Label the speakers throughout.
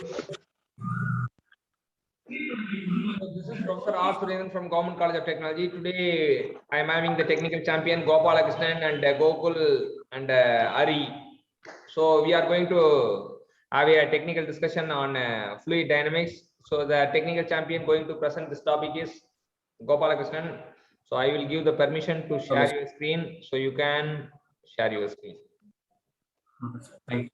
Speaker 1: This is Professor R. Surendran from Government College of Technology. Today, I am having the technical champion Gopalakrishnan and Gokul and Ari. So we are going to have a technical discussion on fluid dynamics. So the technical champion going to present this topic is Gopalakrishnan. So I will give the permission to share your screen. So you can share your screen.
Speaker 2: Thank you.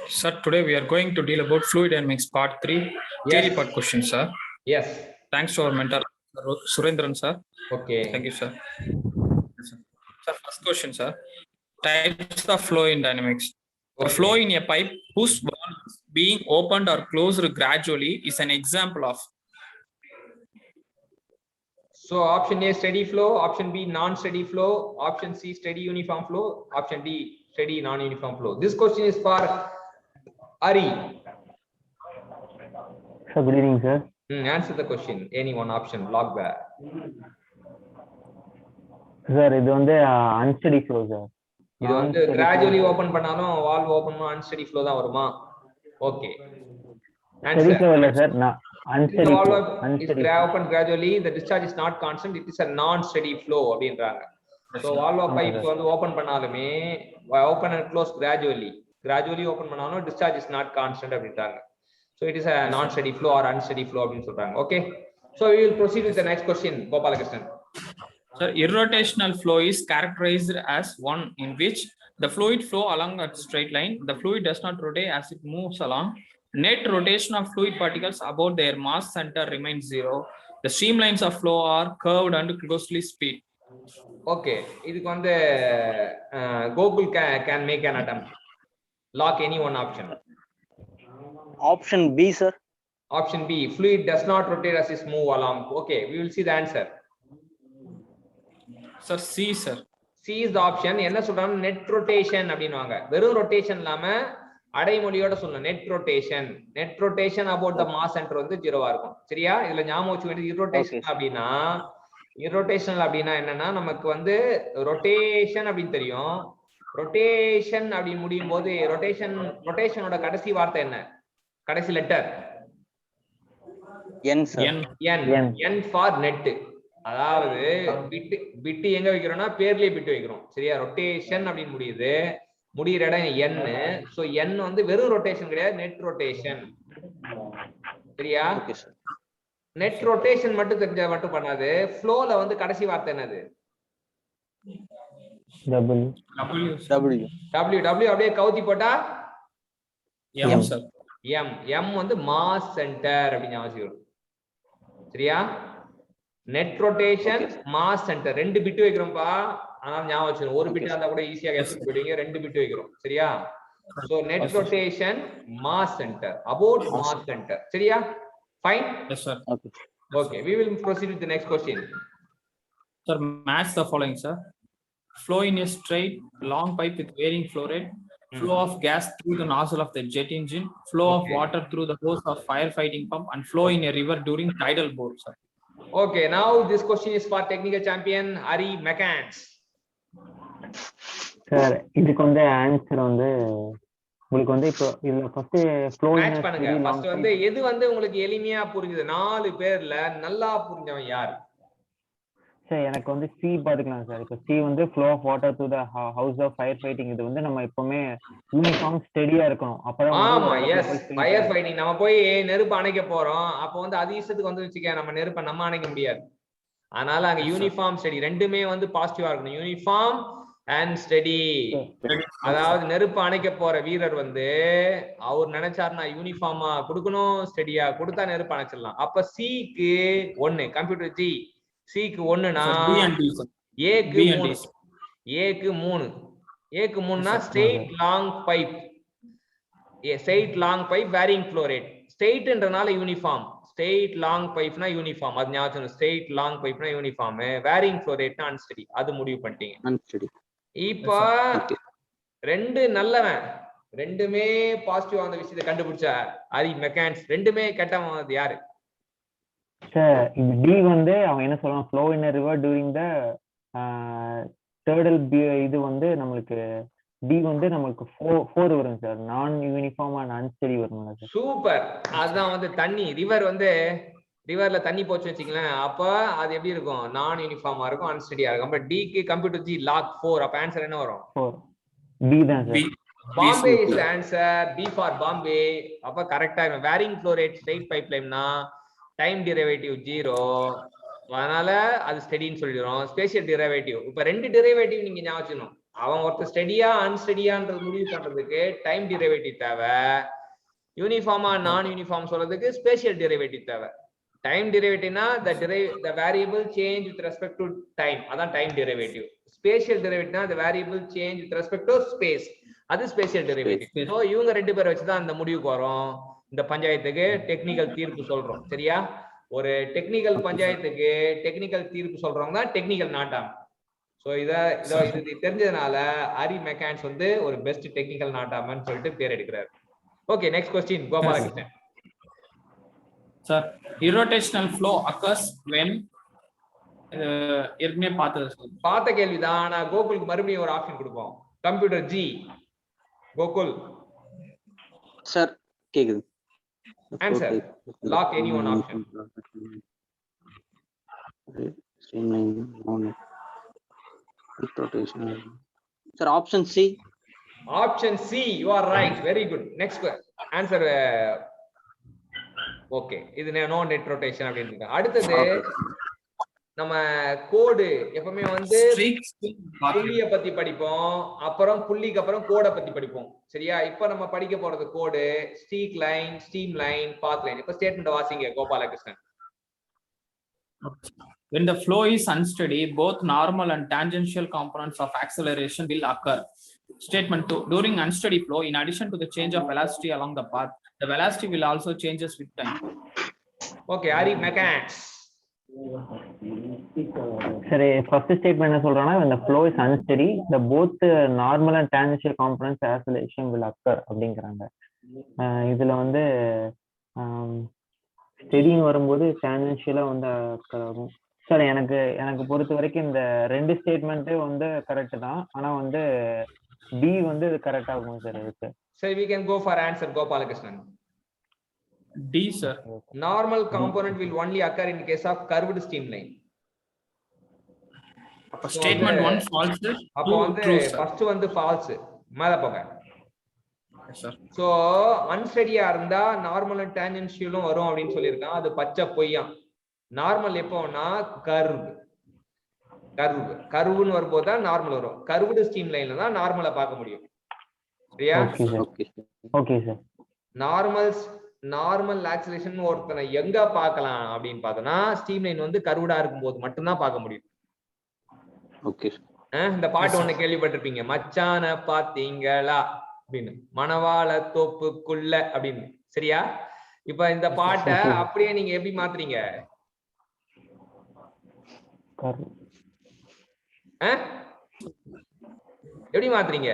Speaker 2: Sir, today we are going to deal about fluid dynamics part 3, theory part questions, sir.
Speaker 1: Yes.
Speaker 2: Thanks to our mentor, Surendran, sir.
Speaker 1: Okay.
Speaker 2: Thank you, sir. Yes, sir. Sir, first question, sir. Types of flow in dynamics. A flow in a pipe whose valve is being opened or closed gradually is an example of.
Speaker 1: So option A, steady flow. Option B, non-steady flow. Option C, steady uniform flow. Option D, steady non-uniform flow. This question is for Ari.
Speaker 3: Sir, good evening, sir.
Speaker 1: Answer the question. Any one option. Block there.
Speaker 3: Sir, இது வந்து unsteady flow, sir.
Speaker 1: இது வந்து gradually open பண்ணாலும் valve open பண்ணாலும் unsteady flow தான் வருமா? Okay.
Speaker 3: Steady flow இல்ல sir, unsteady
Speaker 1: the
Speaker 3: flow.
Speaker 1: Is open gradually, the discharge is not constant, it is a non-steady flow அப்படின்றாங்க. So valve pipe வந்து open பண்ணாலுமே open and close gradually open பண்ணாலும் discharge is not constant அப்படின்றாங்க. So it is a non-steady flow or unsteady flow அப்படின்னு சொல்றாங்க. Okay. So we will proceed with the next question, Gopalakrishnan.
Speaker 2: So irrotational flow is characterized as one in which the fluid flow along a straight line. The fluid does not rotate as it moves along. Net rotation of fluid particles about their mass center remains zero. The streamlines of flow are curved and closely speed.
Speaker 1: Okay, இதுக்கு வந்து Gokul can make an attempt. Lock any one option.
Speaker 4: Option B, sir.
Speaker 1: Option B, fluid does not rotate as it move along. Okay, we will see the answer.
Speaker 2: Sir, C, sir.
Speaker 1: C is the option. என்ன சொல்றாங்க? net rotation அப்படின்னுவாங்க. வெறும் rotation இல்லாம அடைமொழியோட சொல்லணும். net rotation about the mass center வந்து 0வா இருக்கும். சரியா? இதுல ஞாபகம் வச்சுக்க வேண்டியது irrotational அப்படினா என்னன்னா நமக்கு வந்து rotation அப்படின்னு தெரியும். rotation அப்படி முடியும் போது rotationோட கடைசி வார்த்தை என்ன? கடைசி letter
Speaker 4: N, sir.
Speaker 1: N for net. அதாவது பிட் எங்க வைக்கிறோம்னா பேர்லயே பிட் வைக்கிறோம். சரியா? ரொட்டேஷன் அப்படின்னு முடியுது, முடிகிற இடம் n. சோ n வந்து வெறும் ரொட்டேஷன் கிடையாது, நெட் ரொட்டேஷன். சரியா? நெட் ரொட்டேஷன் மட்டும் தெரிஞ்சா மட்டும் பண்ணாது. ஃப்ளோல வந்து கடைசி வார்த்தை என்னது? W அப்படியே கவுத்தி போட்டா
Speaker 2: M, sir.
Speaker 1: M வந்து மாஸ் சென்டர் அப்படின்னு ஞாபகம். சரியா? நெட் ரொட்டேஷன் மாஸ் சென்டர் ரெண்டு பிட் வைக்கிறோம்ப்பா. ஆனா ஞாபகம் வச்சுக்கணும், ஒரு பிட் இருந்தா கூட ஈஸியா கெஸ் பண்ணிடுவீங்க. ரெண்டு பிட் வைக்கிறோம். சரியா? So net rotation mass centre about mass centre. சரியா? Fine.
Speaker 2: Yes, sir.
Speaker 1: Okay, we will proceed with the next question.
Speaker 2: Sir, match the following, sir. Flow in a straight long pipe with varying flow rate. Flow of gas through the nozzle of the jet engine. Flow of water through the hose of firefighting pump, and flow in a river during tidal bore, sir.
Speaker 1: Okay, now this question is for technical champion Ari Mechans.
Speaker 3: Sir, இதுக்கு வந்து answer வந்து உங்களுக்கு வந்து இப்போ இதுல first floor
Speaker 1: match பண்ணுங்க. First வந்து எது வந்து உங்களுக்கு எளிமையா புரிஞ்சது? 4 பேர்ல நல்லா புரிஞ்சவன் யார்?
Speaker 3: சார் எனக்கு வந்து சி பாத்துக்கலாம் சார். இப்போ சி வந்து flow of water to the house of fire fighting. இது வந்து நம்ம எப்பவுமே யூனிஃபார்ம் ஸ்டெடியா இருக்கணும். அப்பதான்
Speaker 1: ஆமா, எஸ், ஃபயர் ஃபைட்டிங். நம்ம போய் நெருப்பு அணைக்க போறோம், அப்ப வந்து அது இஷ்டத்துக்கு வந்து வச்சுக்க நம்ம நெருப்பை நம்ம அணைக்க முடியாது. அதனால அங்க யூனிஃபார்ம் ஸ்டெடி ரெண்டுமே வந்து பாசிட்டிவா இருக்கணும். Uniform and steady. அதாவது நெருப்பு அணைக்க போற வீரர் வந்து அவர் நினைச்சாருன்னா யூனிஃபார்மா கொடுக்கணும், ஸ்டெடியா கொடுத்தா நெருப்பு அணைச்சிடலாம். அப்ப சிக்கு 1, கம்ப்யூட்டர் ஜி சிக்கு 1னா ஏக்கு 3 னா straight long pipe. Straight long pipe varying flow rate. ஸ்ட்ரெயிட்ன்றனால யூனிஃபார்ம். ஸ்ட்ரெயிட் லாங் பைப்னா யூனிஃபார்ம். அது ஞாபகம். ஸ்ட்ரெயிட் லாங் பைப்னா யூனிஃபார்ம். வேரியிங் ஃப்ளோ ரேட்னா அன்ஸ்டெடி. அது முடிவு பண்ணிட்டீங்க. இப்போ 2 நல்லவன் ரெண்டுமே பாசிட்டிவ் அந்த விஷயத்தை கண்டுபிடிச்ச ஹரி மெக்கானிக்ஸ். ரெண்டுமே கெட்டவன் யாரு?
Speaker 3: சார் டி வந்து அவன் என்ன சொல்றான், flow in river during the tidal இது வந்து நம்மளுக்கு டி வந்து நம்மளுக்கு 4 வரும் சார். நான் யூனிஃபார்ம் அண்ட் அன்ஸ்டெடி வரும் சார்.
Speaker 1: சூப்பர். அதுதான் வந்து தண்ணி ரிவர் வந்து ரிவர்ல தண்ணி போச்சு வச்சுங்களேன், அப்ப அது எப்படி இருக்கும்? நான் யூனிஃபார்மா இருக்கும், அன்ஸ்டெடியா இருக்கும். அப்ப டிக்கு கம்ப்யூட்டர் ஜி லாக் 4. அப்ப ஆன்சர் என்ன வரும்?
Speaker 3: 4. பி தான் sir.
Speaker 1: Bombay is answer. B for Bombay. அப்ப கரெக்டா இருக்கும். வேரிங் ஃப்ளோ ரேட் ஸ்ட்ரெயிட் பைப்லைன்னா டைம் டெரிவேட்டிவ் 0, அதனால அது ஸ்டெடின்னு சொல்லிடுறோம். ஸ்பேஷியல் டெரிவேட்டிவ் இப்ப 2 டெரிவேட்டிவ் நீங்க ஞாபகம் வச்சுக்கணும். அவன் ஒருத்தர் ஸ்டெடியா அன்ஸ்டெடியான்றது முடிவு பண்றதுக்கு டைம் டெரிவேட்டிவ் தேவை. யூனிஃபார்மா நான் யூனிஃபார்ம் சொல்றதுக்கு ஸ்பேஷியல் டெரிவேட்டிவ் தேவை. டைம் டெரிவேட்டிவ்னா the variable change with respect to time, அதான் டைம் டெரிவேட்டிவ். ஸ்பேஷியல் டெரிவேட்டிவ்னா the variable change with respect to space, அது ஸ்பேஷியல் டெரிவேட்டிவ். சோ இவங்க 2 பேரை வச்சு தான் அந்த முடிவுக்கு வரோம். இந்த பஞ்சாயத்துக்கு டெக்னிக்கல் தீர்ப்பு சொல்றோம். சரியா? ஒரு டெக்னிக்கல் பஞ்சாயத்துக்கு டெக்னிக்கல் தீர்ப்பு சொல்றவங்க தான் டெக்னிக்கல் நாட்டாம். சோ இது தெரிஞ்சதுனால ஹரி மெக்கானிக்ஸ் வந்து ஒரு பெஸ்ட் டெக்னிக்கல் நாட்டாமன்னு சொல்லிட்டு பேர் எடுக்கிறார். Okay, next question Gopalakrishnan.
Speaker 2: Sir, irrotational flow occurs when ஏற்கனவே பார்த்த
Speaker 1: கேள்விதான். ஆனா கோகுலுக்கு மறுபடியும் ஒரு ஆப்ஷன் கொடுப்போம். கம்ப்யூட்டர் ஜி கோகுல்
Speaker 4: சார் கேக்குது.
Speaker 1: Answer lock any one option.
Speaker 4: Streamline on rotation. Sir option C.
Speaker 1: Option C, you are right. Very good. Next answer. Okay, இது no net rotation அப்படின்னு. அடுத்தது நம்ம கோடு எப்பவுமே வந்து புள்ளிய பத்தி படிப்போம், அப்புறம் புள்ளிக்கு அப்புறம் கோடை பத்தி படிப்போம். சரியா? இப்ப நம்ம படிக்க போறது கோடு, streak line, stream line, path line. இப்ப ஸ்டேட்மெண்ட் வாசிங்க Gopalakrishnan.
Speaker 2: When the flow is unsteady, both normal and tangential components of acceleration will occur. Statement 2. During unsteady flow, in addition to the change of velocity along the path, the velocity will also changes with time.
Speaker 1: Okay, Ari mechanics.
Speaker 3: சரி, first statement என்ன சொல்றானா, when the flow is unsteady, the both normal and tangential components acceleration will occur அப்படிங்கறாங்க. இதுல வந்து ஸ்டெடின்னு வரும்போது டேஞ்சென்ஷியலா வந்து occur ஆகும். Sir எனக்கு பொறுத்த வரைக்கும் இந்த 2 ஸ்டேட்மெண்ட்டே வந்து கரெக்ட் தான். ஆனா வந்து டி வந்து கரெக்டா இருக்கும் சார். இதுக்கு
Speaker 1: சரி, we can go for answer Gopalakrishnan.
Speaker 2: D sir.
Speaker 1: Normal component will only occur in case of curved streamline.
Speaker 2: அப்ப statement 1 false.
Speaker 1: அப்ப வந்து ஃபர்ஸ்ட் வந்து false. மேல போங்க.
Speaker 2: sir.
Speaker 1: சோ அன்ஸ்டெடியா இருந்தா நார்மல் அண்ட் டான்ஜென்ஷியலும் வரும் அப்படின்னு சொல்லியிருக்கான். அது பச்சை பொய்யா. நார்மல் எப்போனா கர்வ்னு வரும்போது தான் நார்மல் வரும். கர்வ்டு ஸ்ட்ரீம் லைன்ல தான் நார்மலா பார்க்க முடியும். சரியா?
Speaker 3: Okay sir.
Speaker 1: நார்மல் ஆக்சிலரேஷன் ஒருத்தனை எங்க பார்க்கலாம் அப்படின்னு பார்த்தோம்னா ஸ்ட்ரீம் லைன் வந்து கர்வ்டா இருக்கும்போது மட்டும் தான் பார்க்க முடியும்.
Speaker 4: ஓகே.
Speaker 1: இந்த பாட்டு ஒண்ணு கேள்விப்பட்டிருப்பீங்க, மச்சான பாத்தீங்களா அப்படின்னு, மணவாள தோப்புக்குள்ள அப்படின்னு. சரியா? இப்ப இந்த பாட்டை அப்படியே நீங்க எப்படி மாத்துறீங்க? எப்படி மாத்துறீங்க?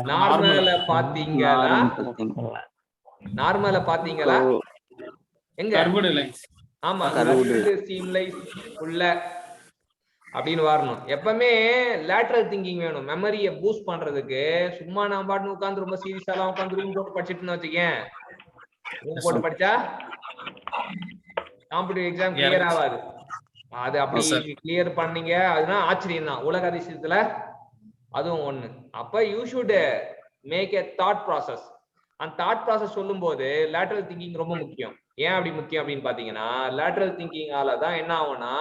Speaker 1: நார்மல பாத்தீங்களா எங்க? ஆமா, அப்படின்னு வரணும். எப்பவுமே லேட்டரல் திங்கிங் வேணும். மெமரியை பூஸ்ட் பண்றதுக்கு சும்மா நான் பாட்டு உட்காந்து ரொம்ப சீரியஸா உட்காந்து ரூம் போட்டு படிச்சுட்டு வச்சுக்கேன். ரூம் போட்டு படிச்சா காம்படிட்டிவ் எக்ஸாம் கிளியர் ஆகாது. அது அப்படி கிளியர் பண்ணீங்க அதுனா ஆச்சரியம் தான். உலக அதிசயத்துல அதுவும் ஒண்ணு. அப்ப you should make a thought process. அந்த தாட் ப்ராசஸ் சொல்லும் போது லேட்டரல் திங்கிங் ரொம்ப முக்கியம். ஏன் அப்படி முக்கியம் அப்படின்னு பாத்தீங்கன்னா, லேட்டரல் திங்கிங்கால தான் என்ன ஆகும்னா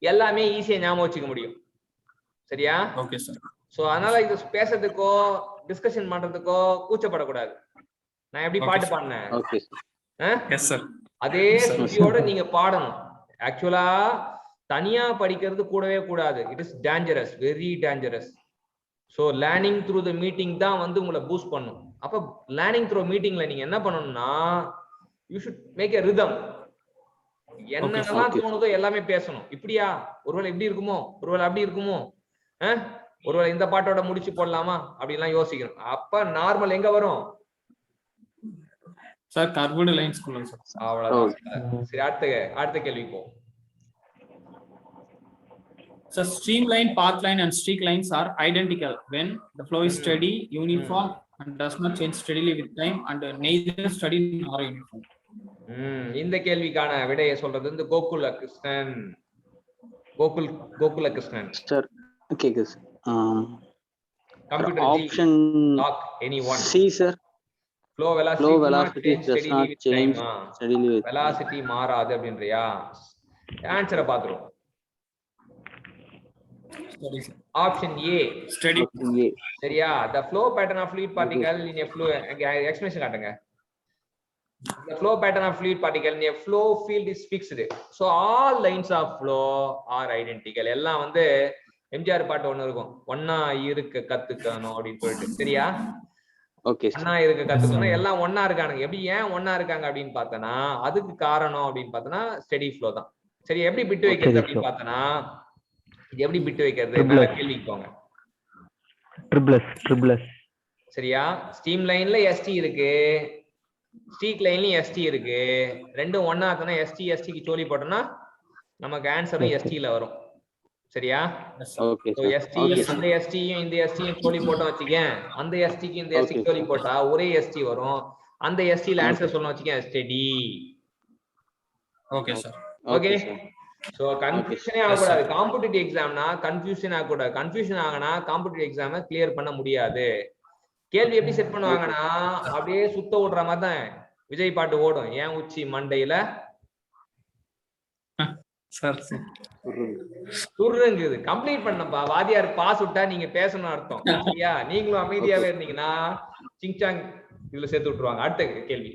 Speaker 1: எல்லாமே ஈஸியா ஞாபகம் வச்சுக்க முடியும். சரியா?
Speaker 2: Okay sir.
Speaker 1: சோ அதனால இது பேசுறதுக்கோ டிஸ்கஷன் பண்றதுக்கோ கூச்சப்படக்கூடாது. நான் எப்படி பாட்டு பாடினேன், அதே ஸ்ருதியோட நீங்க பாடணும். ஆக்சுவலா தனியா படிக்கிறது கூடவே கூடாது. It is dangerous, very dangerous. So learning through the meeting தான் வந்து உங்களை பூஸ்ட் பண்ணும். அப்ப லேர்னிங் த்ரூ மீட்டிங்ல நீங்க என்ன பண்ணணும்னா, you should make a rhythm. என்னென்னலாம் தோணுதோ எல்லாமே பேசணும். இப்படியா, ஒருவேளை இப்படி இருக்குமோ, ஒருவேளை அப்படி இருக்குமோ, ஒருவேளை இந்த பாட்டோட முடிச்சு போடலாமா அப்படிலாம் யோசிக்கணும். அப்ப நார்மல் எங்க வரும்?
Speaker 2: சார் கர்வ்டு லைன்ஸ் குள்ள சார்.
Speaker 1: அவ்வளவுதான். சரி, அடுத்த கேள்வி போ.
Speaker 2: So streamline, path line and streak lines are identical when the flow is steady, uniform and does not change steadily with time and neither steady nor uniform.
Speaker 1: இந்த கேள்விக்கான விடையை சொல்றது இந்த கோகுல கிருஷ்ணன்
Speaker 4: சார் கேக்குது sir.
Speaker 1: Computer
Speaker 4: option
Speaker 1: lock anyone
Speaker 4: C sir.
Speaker 1: flow velocity does not change steadily with velocity மாறாது அப்படின்றியா? ஆன்சரை பாத்துறோம். Option A
Speaker 2: Steady.
Speaker 1: சரியா? The flow pattern of fluid particle in a flow explanation காட்டுங்க. The flow pattern of fluid particle in a flow field is fixed. So all lines of flow are identical. எல்லாம் வந்து எம்ஜிஆர் பாட்டு ஒண்ணு இருக்கும், ஒன்னா இருக்க கத்துக்கணும் அப்படின்னு சொல்லிட்டு. சரியா?
Speaker 4: ஓகே.
Speaker 1: ஒன்னா இருக்க கத்துக்கணும், எல்லாம் ஒன்னா இருக்கானுங்க. எப்படி ஏன் ஒன்னா இருக்காங்க அப்படின்னு பார்த்தனா, அதுக்கு காரணம் அப்படின்னு பார்த்தனா ஸ்டெடி ஃப்ளோ தான். சரி, எப்படி பிட்டு வைக்கிறது அப்படின்னு பார்த்தனா, இது எப்படி பிட்டு வைக்கிறது? மேல கேள்விக்கு போங்க.
Speaker 3: ட்ரிபிள்ஸ்.
Speaker 1: சரியா? ஸ்டீம் லைன்ல எஸ்டி இருக்கு, ஸ்டீக் லைன்லயும் எஸ்டி இருக்கு. ரெண்டும் ஒன்னா இருந்தா எஸ்டிக்கு சோலி போட்டோம்னா நமக்கு ஆன்சரும் எஸ்டில வரும். சரியா?
Speaker 4: ஓகே.
Speaker 1: சோ எஸ்டி அந்த எஸ்டியும் இந்த எஸ்டியும் சோலி போட்டோம் வச்சுக்கேன், அந்த எஸ்டிக்கு இந்த எஸ்டி சோலி போட்டா ஒரே எஸ்டி வரும். அந்த எஸ்டில ஆன்சர் சொல்லணும் வச்சுக்கேன், steady.
Speaker 2: Okay sir.
Speaker 1: Okay. So கன்ஃபியூஷனே ஆகக்கூடாது. காம்படிட்டிவ் எக்ஸாம்னா கன்ஃபியூஷன் ஆகக்கூடாது. கன்ஃபியூஷன் ஆகனா காம்படிட்டிவ் எக்ஸாமை கிளியர் பண்ண முடியாது. கேள்வி எப்படி செட் பண்ணுவாங்கன்னா, அப்படியே சுத்த விடுற மாதிரி தான் விஜய் பாட்டு ஓடும், ஏன் உச்சி மண்டையில துருங்குது. கம்ப்ளீட் பண்ணப்பா, வாதியார் பாஸ் விட்டா நீங்க பேசணும் அர்த்தம். சரியா? நீங்களும் அமைதியாவே இருந்தீங்கன்னா சிங்சாங் இதுல சேர்த்து விட்டுருவாங்க. அடுத்த கேள்வி.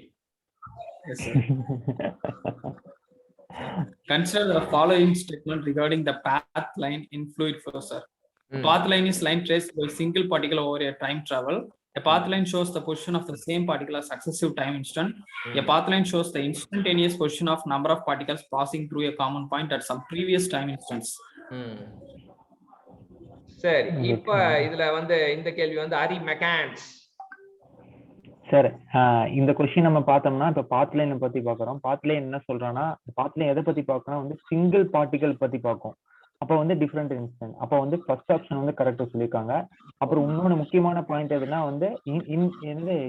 Speaker 2: Consider the following statement regarding the path line in fluid flow, sir. Path line is line traced by single particle over a time travel. A path line shows the position of the same particle at successive time instant. A path line shows the instantaneous position of number of particles passing through a common point at some previous time instance.
Speaker 1: சரி, இப்ப இதுல வந்து இந்த கேள்வி வந்து Hari மெக்கான்ஸ்.
Speaker 3: Sir, இந்த question நம்ம பார்த்தோம்னா இப்ப பாத் லைன் பத்தி பாக்குறோம். பாத் லைன் என்ன சொல்றான்னா, பாத் லைன் எதை பத்தி பார்க்கணும் வந்து சிங்கிள் பார்ட்டிகல் பத்தி பார்க்கும். அப்ப வந்து டிஃபரெண்ட் இன்ஸ்டன்ட். அப்ப வந்து ஃபர்ஸ்ட் ஆப்ஷன் வந்து கரெக்டா சொல்லியிருக்காங்க. அப்புறம் இன்னொன்னு முக்கியமான பாயிண்ட் எதுனா வந்து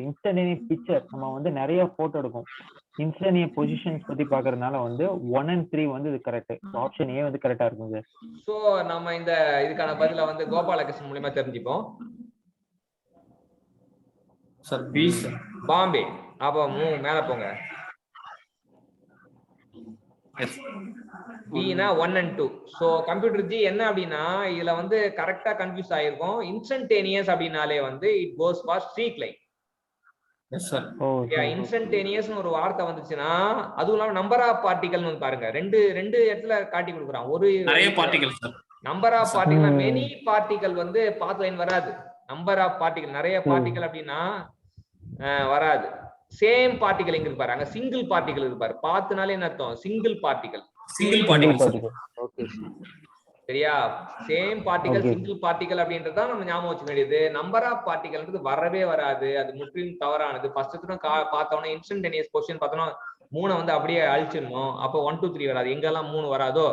Speaker 3: இன்ஸ்டன்டேனியஸ் பிக்சர் நம்ம வந்து நிறைய போட்டோ எடுக்கும். இன்ஸ்டன்டேனியஸ் பொசிஷன்ஸ் பத்தி பாக்குறதுனால வந்து 1 and 3 வந்து இது கரெக்ட். ஆப்ஷன் ஏ வந்து கரெக்டா இருக்கும் சார்.
Speaker 1: சோ நம்ம இந்த இதுக்கான பதில வந்து கோபாலகிருஷ்ணன் மூலமா தெரிஞ்சுப்போம்.
Speaker 2: Sir B sir.
Speaker 1: பாம்பே. அப்ப மேல போங்க. B-னா 1 and 2. சோ கம்ப்யூட்டர் ஜி என்ன அப்படின்னா, இதுல வந்து கரெக்டா கன்ஃபியூஸ் ஆயிருக்கும். இன்ஸ்டன்டேனியஸ் அப்படினாலே வந்து it goes for streak line.
Speaker 2: Yes sir.
Speaker 1: Okay. இன்ஸ்டன்டேனியஸ்னு ஒரு வார்த்தை வந்துச்சுன்னா, அதுவும் இல்லாம நம்பர் ஆஃப் பார்ட்டிகல் வந்து பாருங்க, ரெண்டு இடத்துல காட்டி கொடுக்குறான். ஒரு நிறைய particle sir. Number of particle, many particle வந்து பாத் லைன் வராது. நம்பர் ஆஃப் பார்ட்டிகல், நிறைய பார்ட்டிகல் அப்படின்னா வராது. சேம் பார்ட்டிகல் எங்க இருப்பாரு, அங்க சிங்கிள் பார்ட்டிகல் இருப்பாரு. பாத்துனாலே என்ன அர்த்தம்? Single particle.
Speaker 4: ஓகே.
Speaker 1: சரியா? சேம் பார்ட்டிகல் சிங்கிள் பார்ட்டிகல் அப்படின்றத நம்ம ஞாபகம் வச்சுக்க வேண்டியது. நம்பர் ஆஃப் பார்ட்டிகல்ன்றது வரவே வராது, அது முற்றிலும் தவறானது. ஃபர்ஸ்ட் பார்த்தோம்னா இன்ஸ்டன்டேனியஸ் பொசிஷன் பார்த்தோம்னா 3 வந்து அப்படியே அழிச்சிடணும். அப்போ 1 2 3 வராது. எங்கெல்லாம் 3 வராதோ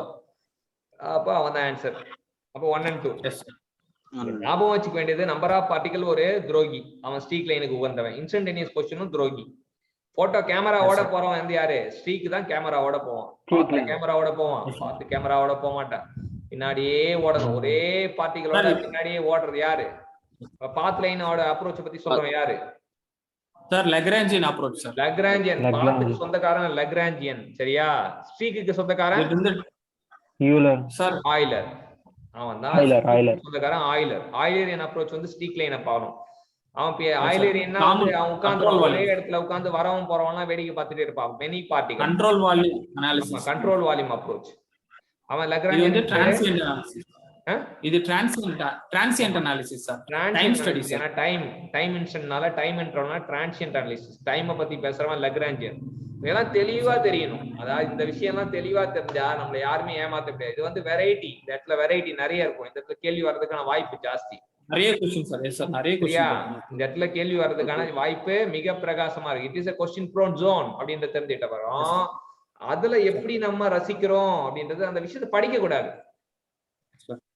Speaker 1: அப்ப அவன் தான் ஆன்சர். அப்போ 1 and 2. ஞாபகம் வச்சுக்க வேண்டியது, நம்பர் ஆஃப் பார்ட்டிகல் ஒரு துரோகி, அவன் ஸ்ட்ரீக் லைனுக்கு உகந்தவன். இன்ஸ்டன்டேனியஸ் பொசிஷனும் துரோகி. போட்டோ கேமராவோட போறவன் வந்து யாரு? ஸ்ட்ரீக் தான் கேமராவோட போவான். கேமராவோட போவான், பார்த்து கேமராவோட போக மாட்டான். பின்னாடியே ஓடணும். ஒரே பார்ட்டிகளோட பின்னாடியே ஓடுறது யாரு? பாத் லைனோட அப்ரோச் பத்தி சொல்றவன் யாரு?
Speaker 2: Sir Lagrangian approach sir.
Speaker 1: Lagrangian. பாத்துக்கு சொந்தக்காரன் லக்ராஞ்சியன். சரியா? ஸ்ட்ரீக்குக்கு சொந்தக்காரன்
Speaker 3: யூலர்
Speaker 1: சார். ஆயிலர். அவன் தான் சொந்தக்காரன் ஆயிலர். ஆயிலரியன் அப்ரோச் வந்து ஸ்ட்ரீக் லைனை பாக்கணும். அவன் ஆயிலரியன்னா வந்து அவன் உட்கார்ந்து ஒரே இடத்துல உட்கார்ந்து வரவன் போறவன்லாம் வேடிக்கை பார்த்துட்டே இருப்பான். Many particle. Control volume analysis. Control volume approach. அவன் லக்ராஞ்சியன் வந்து டிரான்சியன்ட் அனாலிசிஸ். இது transient analysis sir. Time studies. ஏனா டைம் இன்ஸ்டன்ட்னால டைம் இன்டர்வல்னா டிரான்சியன்ட் அனாலிசிஸ். டைமை பத்தி பேசுறவன் லக்ராஞ்சியன். இதெல்லாம் தெளிவா தெரியணும். அதாவது இந்த விஷயம்லாம் தெளிவா தெரிஞ்சா நம்மள யாருமே ஏமாத்த முடியாது. இது வந்து வெரைட்டி, இந்த இடத்துல வெரைட்டி நிறைய இருக்கும். இந்த இடத்துல கேள்வி வர்றதுக்கான வாய்ப்பு ஜாஸ்தி.
Speaker 2: நிறைய क्वेश्चन சார். எஸ் சார், நிறைய
Speaker 1: சரியா?
Speaker 2: क्वेश्चन.
Speaker 1: இந்த இடத்துல கேள்வி வர்றதுக்கான வாய்ப்பு மிக பிரகாசமா இருக்கு. It is a question prone zone அப்படின்ற தெரிஞ்சிட்ட வரோம். அதுல எப்படி நம்ம ரசிக்கிறோம் அப்படின்றது அந்த விஷயத்தை படிக்க கூடாது.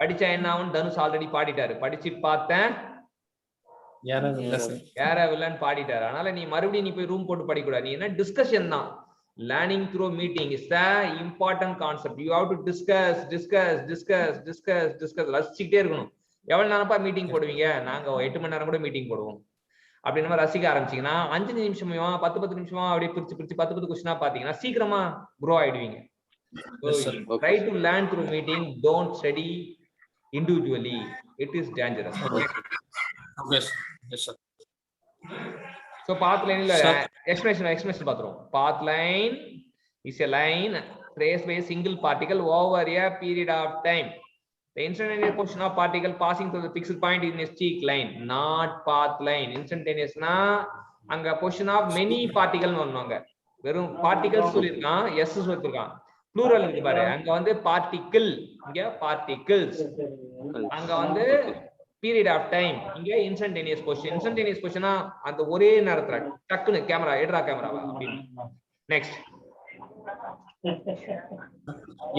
Speaker 1: படிச்சா என்ன ஆகும்? தனுஷ் ஆல்ரெடி பாடிட்டாரு. படிச்சு பார்த்தேன் யாரவில்லன்னு பாடிட்டாரு. அதனால நீ மறுபடியும் நீ போய் ரூம் போட்டு படிக்க கூடாது. நீ என்ன டிஸ்கஷன் தான். Learning through meeting is the important concept. You have to discuss discuss discuss discuss discuss. ரசிச்சுக்கிட்டே இருக்கணும். எவ்வளவு நேரப்பா மீட்டிங் போடுவீங்க? நாங்க 8 மணி நேரம் கூட மீட்டிங் போடுவோம். அப்படின்னு நம்ம ரசிக்க ஆரம்பிச்சீங்கன்னா 5 நிமிஷமா 10 நிமிஷமா அப்படியே பிரிச்சு பிரிச்சு 10 கொஸ்டினா பாத்தீங்கன்னா சீக்கிரமா க்ரோ ஆயிடுவீங்க. Try to learn through meeting. Don't study individually. It is dangerous.
Speaker 2: Yes, yes sir.
Speaker 1: So path line la explanation பாத்துறோம். Path line is a line traced by a single particle over a period of time. The instantaneous portion of particle passing through the fixed point in a streak line, not path line. Instantaneous na anga portion of many particle னு வருவாங்க. வெறும் particles சொல்லிருக்கான், s சொல்லிருக்கான். plural இருக்கு பாரு. அங்க வந்து particle, இங்க particles. அங்க வந்து period of time, இங்க instantaneous portion. Instantaneous portion அந்த ஒரே நேரத்துல டக்குன்னு கேமரா எடுறா கேமராவா அப்படின்னு. Next.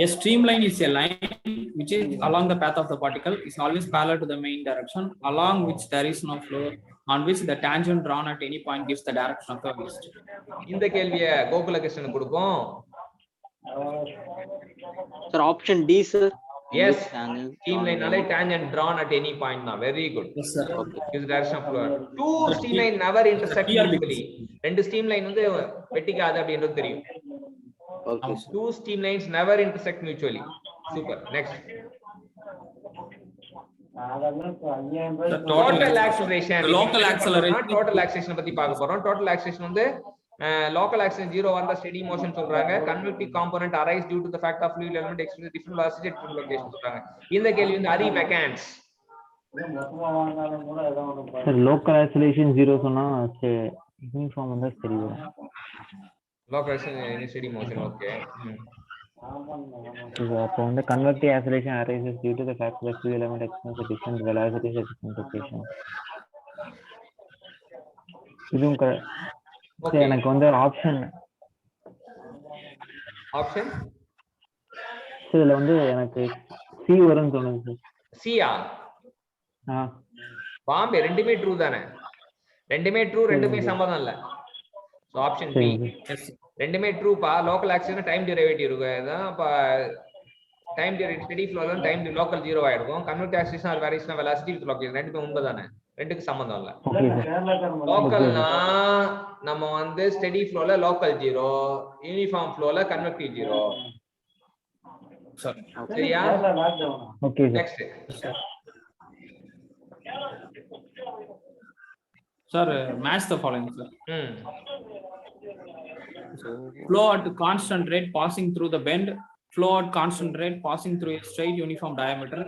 Speaker 2: A streamline is a line which is along the path of the particle is always parallel to the main direction, along which there is no flow, on which the tangent drawn at any point gives the direction of the west.
Speaker 1: இந்த கேள்வியை கோகுலகிருஷ்ணன் கொடுப்போம்.
Speaker 4: Sir, option D, sir.
Speaker 1: Yes, streamline naale tangent drawn at any point na. Very good.
Speaker 2: Yes sir.
Speaker 1: Okay. Is direction of flow. Two streamline never intersect mutually. ரெண்டு streamline வந்து வெட்டிக்காது அப்படின்றது தெரியும்.
Speaker 4: Okay.
Speaker 1: Two streamlines never intersect mutually. Super. Next. Total acceleration.
Speaker 2: Local acceleration.
Speaker 1: Total acceleration பத்தி பார்க்க போறோம். Total acceleration வந்து local acceleration 0 வந்தா steady motion சொல்றாங்க. Convective component arise due to the fact of fluid element experiencing different velocity at different location சொல்றாங்க. இந்த கேள்வி வந்து Ari Mechanics.
Speaker 3: லோக்கல் ஆக்சிலேஷன் 0 சொன்னா யூனிஃபார்ம் வந்தா சரி வரும்.
Speaker 1: Local acceleration steady motion. Okay.
Speaker 3: அப்போ வந்து convective acceleration arises due to the fact that fluid element experiences different velocities at different locations. இதுவும் எனக்கு வந்து ஆப்ஷன் இதுல வந்து எனக்கு சி வரும்னு தோணுது.
Speaker 1: சியா? பாம்பே ரெண்டுமே ட்ரூ தானே? ரெண்டுமே ட்ரூ, ரெண்டுமே சம்பந்தம் இல்ல. So option B. ரெண்டுமே ட்ரூ பா. லோக்கல் ஆக்சிலேஷன் டைம் டெரிவேட்டிவ் இருக்கு. அதான் டைம் டெரிவேட்டிவ் ஸ்டெடி ஃப்ளோ தான் டைம் லோக்கல் 0 ஆயிருக்கும். Convective acceleration or variation velocity with local ரெண்டுமே உண்மை தானே? ரெண்டுக்கு சம்பந்தம் இல்ல. லோக்கல்னா நம்ம வந்து ஸ்டெடி ஃப்ளோல லோக்கல் 0, யூனிஃபார்ம் ஃப்ளோல கன்வெக்டிவ் 0. சரியா?
Speaker 3: Okay.
Speaker 1: Next.
Speaker 2: Sir, match the following, sir. Flow at constant rate passing through the bend, flow at constant rate passing through a straight uniform diameter,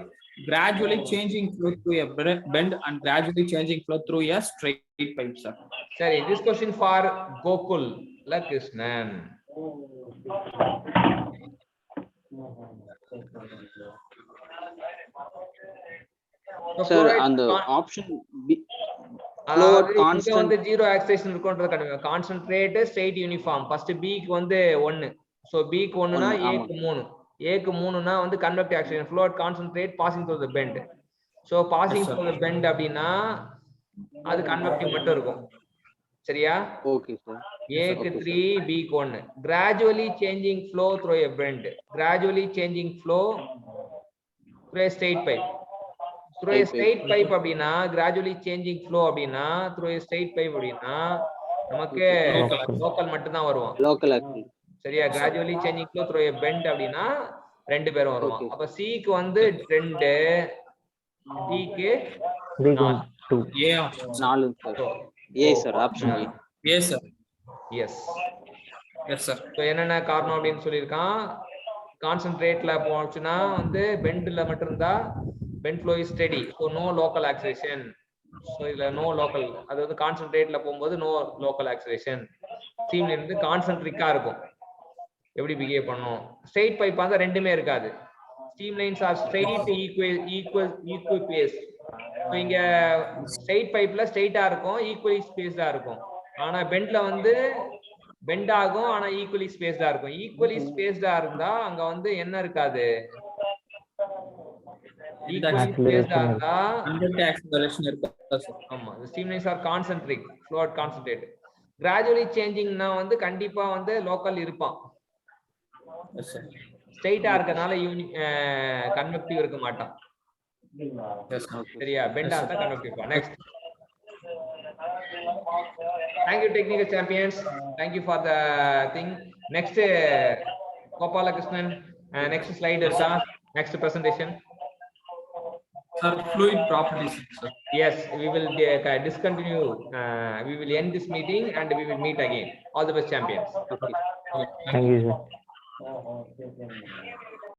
Speaker 2: gradually changing flow through a bend and gradually changing flow through a straight pipe, sir.
Speaker 1: Sorry, this question for Gokulkrishnan.
Speaker 4: Sir, and the option B.
Speaker 1: அதாவது இங்க வந்து 0 oscillation இருக்கும்ன்றது கண்டுபிடிங்க. Concentrate straight uniform. First B க்கு வந்து 1. So B க்கு 1 னா A க்கு 3. A க்கு 3 னா வந்து convective acceleration flow at concentrate passing through the bend. So passing through the bend அப்படினா அது கன்வெக்டிவ் மட்டும் இருக்கும். சரியா?
Speaker 4: Okay sir.
Speaker 1: A க்கு 3, B க்கு 1. gradually changing flow through a bend. Gradually changing flow through a straight pipe. Through a straight pipe அப்படினா gradually changing flow அப்படினா through a straight pipe அப்படினா நமக்கு லோக்கல் மட்டும் தான் வருவான்.
Speaker 4: Local oscillation.
Speaker 1: சரியா? gradually changing flow through a bend அப்படினா ரெண்டு பேரும் வருவான். அப்ப C க்கு வந்து 2, D க்கு
Speaker 3: 2.
Speaker 2: A
Speaker 4: 4 sir. A sir, option A.
Speaker 2: Yes sir.
Speaker 1: Yes.
Speaker 2: Yes sir.
Speaker 1: So என்னென்ன காரணம் அப்படினு சொல்லிருக்கான். கான்சன்ட்ரேட்ல போச்சுனா வந்து பெண்ட்ல மட்டும் இருந்தா bend flow is steady, so no local acceleration. So இதுல no local, அதாவது கான்சன்ட்ரேட்ல போகும்போது no local acceleration. ஸ்ட்ரீம்லைன் வந்து கான்சென்ட்ரிக்கா இருக்கும். எப்படி பிஹேவ் பண்ணும்? ஸ்ட்ரெயிட் பைப் வந்து ரெண்டுமே இருக்காது. ஸ்ட்ரீம்லைன்ஸ் ஆர் ஸ்ட்ரெயிட் ஈக்குவல் பேஸ். இங்க ஸ்ட்ரெயிட் பைப்ல ஸ்ட்ரெயிட்டா இருக்கும், ஈக்குவலி ஸ்பேஸ்டா இருக்கும். ஆனா பெண்ட்ல வந்து பெண்ட் ஆகும், ஆனா ஈக்குவலி ஸ்பேஸ்டா இருக்கும். ஈக்குவலி ஸ்பேஸ்டா இருந்தா அங்க வந்து என்ன இருக்காது? ஈக்குவலி ஸ்பேஸ்டா இருந்தா
Speaker 2: ஆக்ஸலரேஷன் இருக்கு.
Speaker 1: ஆமா, the streamlines are concentric, fluid concentrate. Gradually changing னா வந்து கண்டிப்பா வந்து லோக்கல் இருப்பான். ஸ்ட்ரெயிட்டா இருக்கனால கன்வெக்டிவ் இருக்க மாட்டான். சரியா? பெண்டா இருந்தா கன்வெக்டிவ் இருப்பான். Next. Thank you technical champions. Thank you for the thing. Next Gopala Krishnan, next slide இருக்கா? Next presentation.
Speaker 2: Sir, fluid properties, sir.
Speaker 1: Yes, we will discontinue. We will end this meeting and we will meet again. All the best, champions.
Speaker 3: Thank you, sir.